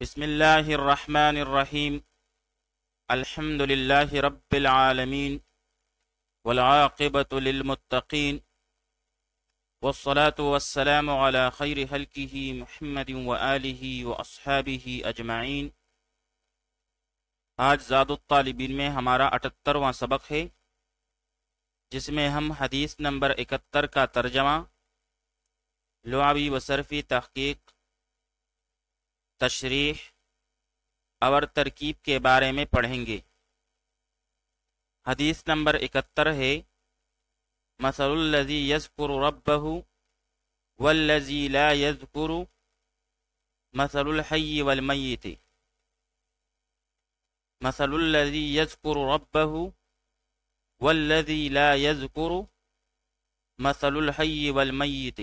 بسم اللہ الرحمن الرحیم الحمد للہ رب العالمین والعاقبۃ للمتقین والصلاة والسلام علی خیر خلقہ محمد وآلہ واصحابہ اجمعین۔ آج زاد الطالبین میں ہمارا 78واں سبق ہے، جس میں ہم حدیث نمبر 71 کا ترجمہ، لغوی و صرفی تحقیق، تشریح اور ترکیب کے بارے میں پڑھیں گے۔ حدیث نمبر 71 ہے، مثل الذی یذکر ربہ والذی لا یذکر مثل الحی والمیت۔ مثل الذی یذکر ربہ والذی لا یذکر مثل الحی والمیت۔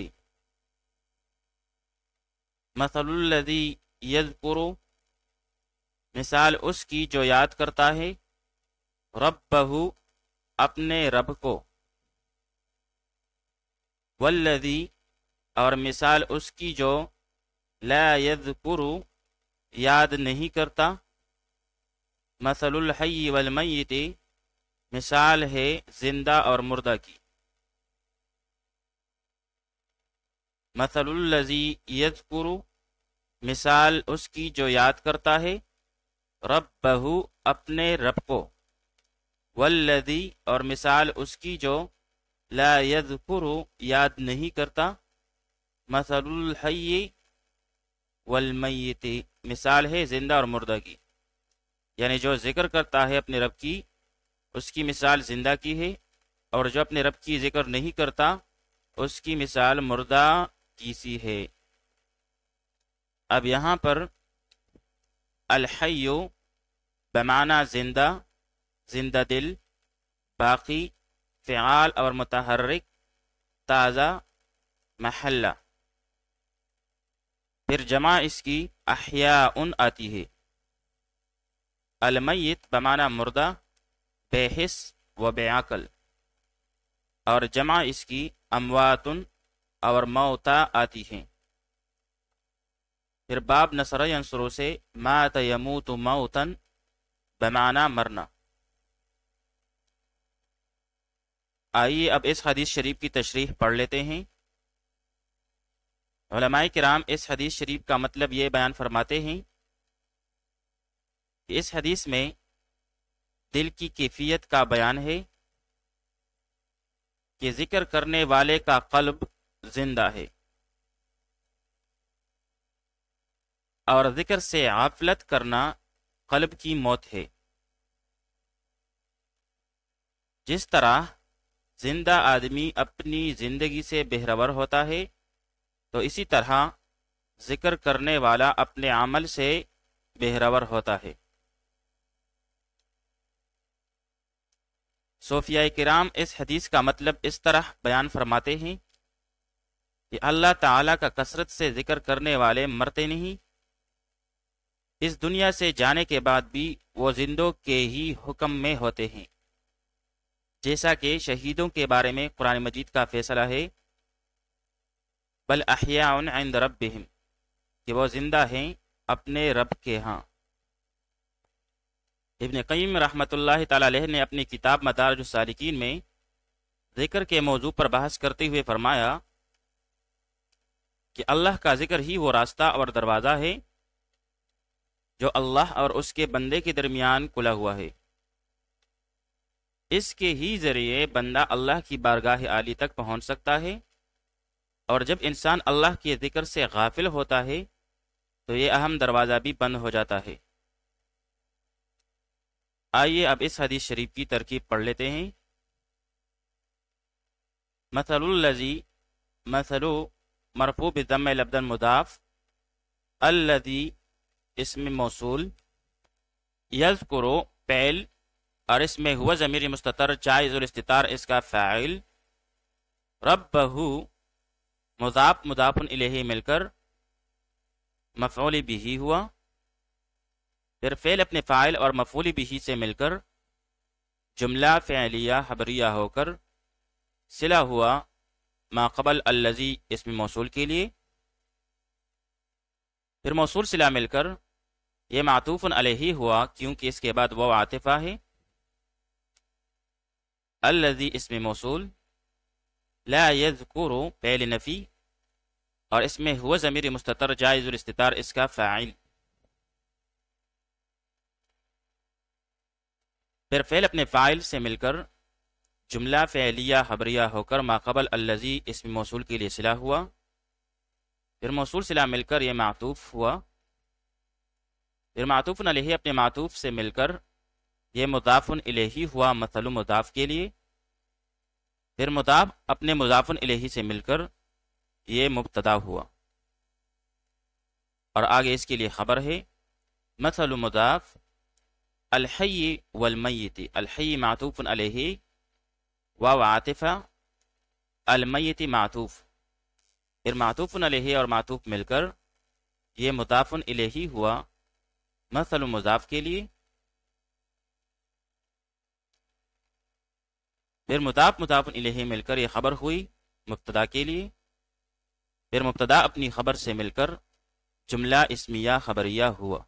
مثل الذی یذکر، مثال اس کی جو یاد کرتا ہے، ربہ، اپنے رب کو، والذی، اور مثال اس کی جو لا یذکر، یاد نہیں کرتا، مثل الحی والمیت، مثال ہے زندہ اور مردہ کی۔ مثل الذی یذکر، مثال اس کی جو یاد کرتا ہے، ربہ، اپنے رب کو، والذی، اور مثال اس کی جو لا یذکر، یاد نہیں کرتا، مثل الحی والمیت، مثال ہے زندہ اور مردہ کی۔ یعنی جو ذکر کرتا ہے اپنے رب کی، اس کی مثال زندہ کی ہے، اور جو اپنے رب کی ذکر نہیں کرتا، اس کی مثال مردہ کی سی ہے۔ اب یہاں پر الحی بمعنی زندہ، زندہ دل، باقی، فعال اور متحرک، تازہ، محلہ۔ پھر جمع اس کی احیاء آتی ہے۔ المیت بمعنی مردہ، بے حس و بے عقل، اور جمع اس کی اموات اور موتا آتی ہیں۔ پھر باب نصر ینصر سے مات یموت موتا بمعنی مرنا۔ آئیے اب اس حدیث شریف کی تشریح پڑھ لیتے ہیں۔ علماء کرام اس حدیث شریف کا مطلب یہ بیان فرماتے ہیں کہ اس حدیث میں دل کی کیفیت کا بیان ہے کہ ذکر کرنے والے کا قلب زندہ ہے، اور ذکر سے غفلت کرنا قلب کی موت ہے۔ جس طرح زندہ آدمی اپنی زندگی سے بہرور ہوتا ہے، تو اسی طرح ذکر کرنے والا اپنے عمل سے بہرور ہوتا ہے۔ صوفیاء کرام اس حدیث کا مطلب اس طرح بیان فرماتے ہیں کہ اللہ تعالیٰ کا کثرت سے ذکر کرنے والے مرتے نہیں، اس دنیا سے جانے کے بعد بھی وہ زندوں کے ہی حکم میں ہوتے ہیں، جیسا کہ شہیدوں کے بارے میں قرآن مجید کا فیصلہ ہے، بل احیاء عند ربہم، کہ وہ زندہ ہیں اپنے رب کے ہاں۔ ابن قیم رحمۃ اللہ تعالی علیہ نے اپنی کتاب مدارج السالکین میں ذکر کے موضوع پر بحث کرتے ہوئے فرمایا کہ اللہ کا ذکر ہی وہ راستہ اور دروازہ ہے جو اللہ اور اس کے بندے کے درمیان کھلا ہوا ہے۔ اس کے ہی ذریعے بندہ اللہ کی بارگاہ عالی تک پہنچ سکتا ہے، اور جب انسان اللہ کے ذکر سے غافل ہوتا ہے تو یہ اہم دروازہ بھی بند ہو جاتا ہے۔ آئیے اب اس حدیث شریف کی ترکیب پڑھ لیتے ہیں۔ مثل الذی، مثل مرفوع بضم لفظ مضاف، الذی اسم موصول، یذکر فعل، اور اس میں ہوا ضمیر مستتر جائز الاستتار اس کا فاعل، ربہ مضاف مضاف الیہ مل کر مفعول بہ ہوا، پھر فعل اپنے فاعل اور مفعول بہ سے مل کر جملہ فعلیہ خبریہ ہو کر صلہ ہوا ما قبل الذی اسم موصول کے لیے، پھر موصول صلہ مل کر یہ معطوف علیہ ہوا کیونکہ اس کے بعد وہ عاطفہ ہے. الذی اسم موصول، لا یذکر فعل نفی، اور اس میں ہوا ضمیر مستتر جائز الاستتار اس کا فاعل. پھر فعل اپنے فاعل سے مل کر جملہ فعلیہ خبریہ ہو کر ما قبل الذی اسم موصول کے لیے صلہ ہوا. پھر موصول صلہ مل کر یہ معطوف ہوا. پھر معطوف علیہ اپنے معطوف سے مل کر یہ مضاف الیہ ہوا مثل مضاف کے لیے. پھر مضاف اپنے مضاف الیہ سے مل کر یہ مبتدا ہوا، اور آگے اس کے لیے خبر ہے مثل مضاف الحی والمیت. الحی معطوف علیہ واو عاطفہ، المیت معطوف. پھر معطوف علیہ اور معطوف مل کر یہ مضاف الیہ ہوا مثل مضاف کے لیے. پھر مضاف الیہ مل کر یہ خبر ہوئی مبتدا کے لیے. پھر مبتدا اپنی خبر سے مل کر جملہ اسمیہ خبریہ ہوا.